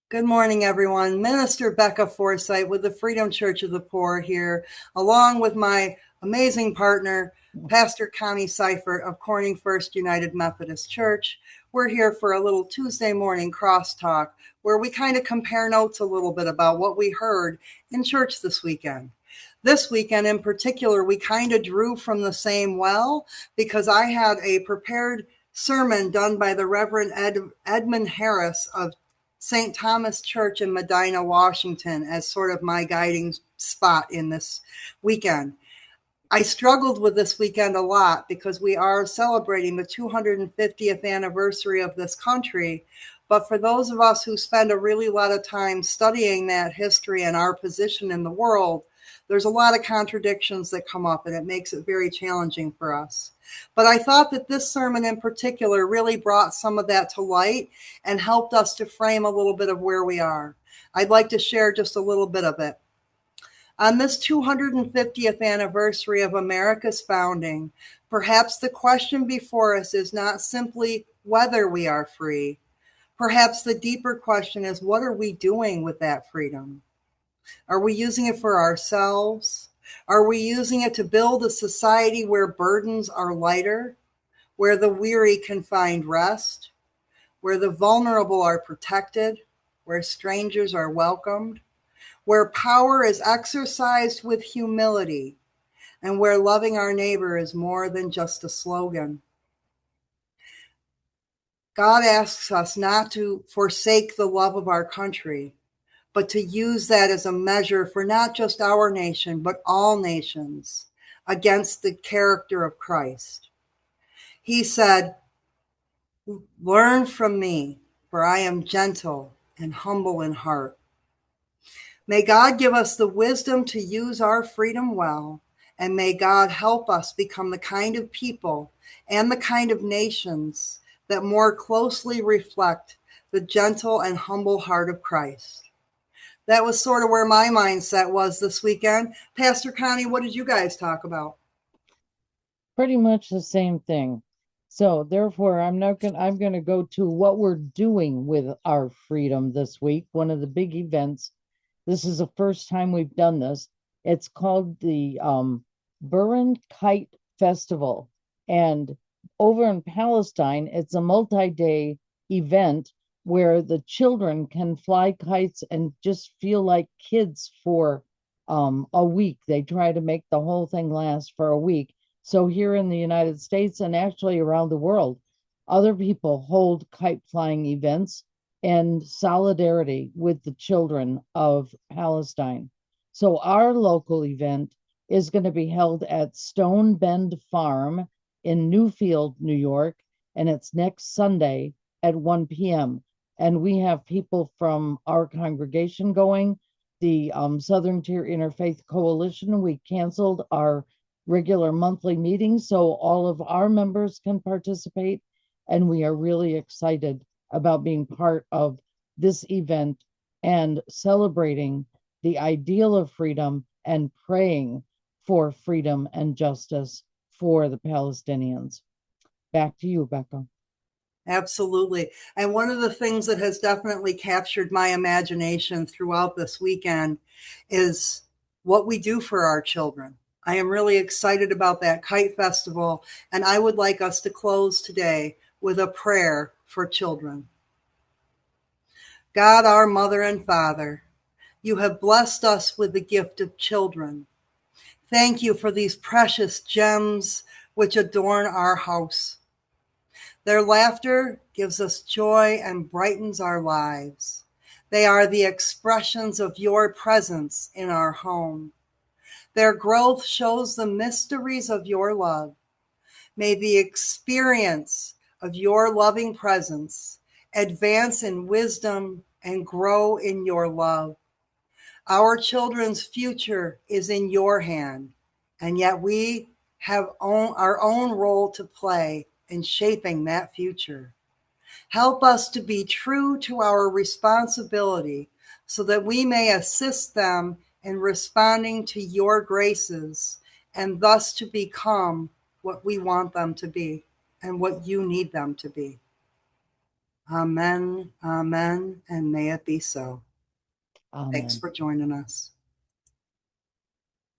Good morning, everyone. Minister Becca Forsythe with the Freedom Church of the Poor here, along with my amazing partner, Pastor Connie Seifert of Corning First United Methodist Church. We're here for a little Tuesday morning crosstalk where we kind of compare notes a little bit about what we heard in church this weekend. This weekend in particular, we kind of drew from the same well because I had a prepared sermon done by the Reverend Edmund Harris of St. Thomas Church in Medina, Washington, as sort of my guiding spot in this weekend. I struggled with this weekend a lot because we are celebrating the 250th anniversary of this country. But for those of us who spend a really lot of time studying that history and our position in the world, there's a lot of contradictions that come up, and it makes it very challenging for us. But I thought that this sermon in particular really brought some of that to light and helped us to frame a little bit of where we are. I'd like to share just a little bit of it. On this 250th anniversary of America's founding, perhaps the question before us is not simply whether we are free. Perhaps the deeper question is, what are we doing with that freedom? Are we using it for ourselves? Are we using it to build a society where burdens are lighter, where the weary can find rest, where the vulnerable are protected, where strangers are welcomed, where power is exercised with humility, and where loving our neighbor is more than just a slogan? God asks us not to forsake the love of our country, but to use that as a measure for not just our nation, but all nations against the character of Christ. He said, "Learn from me, for I am gentle and humble in heart." May God give us the wisdom to use our freedom well, and may God help us become the kind of people and the kind of nations that more closely reflect the gentle and humble heart of Christ. That was sort of where my mindset was this weekend. Pastor Connie, what did you guys talk about? Pretty much the same thing. So therefore, I'm gonna go to what we're doing with our freedom this week. One of the big events. This is the first time we've done this. It's called the Buran Kite Festival, and over in Palestine, it's a multi-day event where the children can fly kites and just feel like kids for a week. They try to make the whole thing last for a week. So here in the United States and actually around the world, other people hold kite flying events in solidarity with the children of Palestine. So our local event is going to be held at Stone Bend Farm in Newfield, New York, and it's next Sunday at 1 p.m. And we have people from our congregation going, the Southern Tier Interfaith Coalition. We canceled our regular monthly meetings so all of our members can participate. And we are really excited about being part of this event and celebrating the ideal of freedom and praying for freedom and justice for the Palestinians. Back to you, Becca. Absolutely. And one of the things that has definitely captured my imagination throughout this weekend is what we do for our children. I am really excited about that kite festival, and I would like us to close today with a prayer for children. God, our mother and father, you have blessed us with the gift of children. Thank you for these precious gems which adorn our house. Their laughter gives us joy and brightens our lives. They are the expressions of your presence in our home. Their growth shows the mysteries of your love. May the experience of your loving presence advance in wisdom and grow in your love. Our children's future is in your hand, and yet we have our own role to play in shaping that future. Help us to be true to our responsibility so that we may assist them in responding to your graces and thus to become what we want them to be and what you need them to be. Amen, amen, and may it be so. Thanks Amen. for joining us.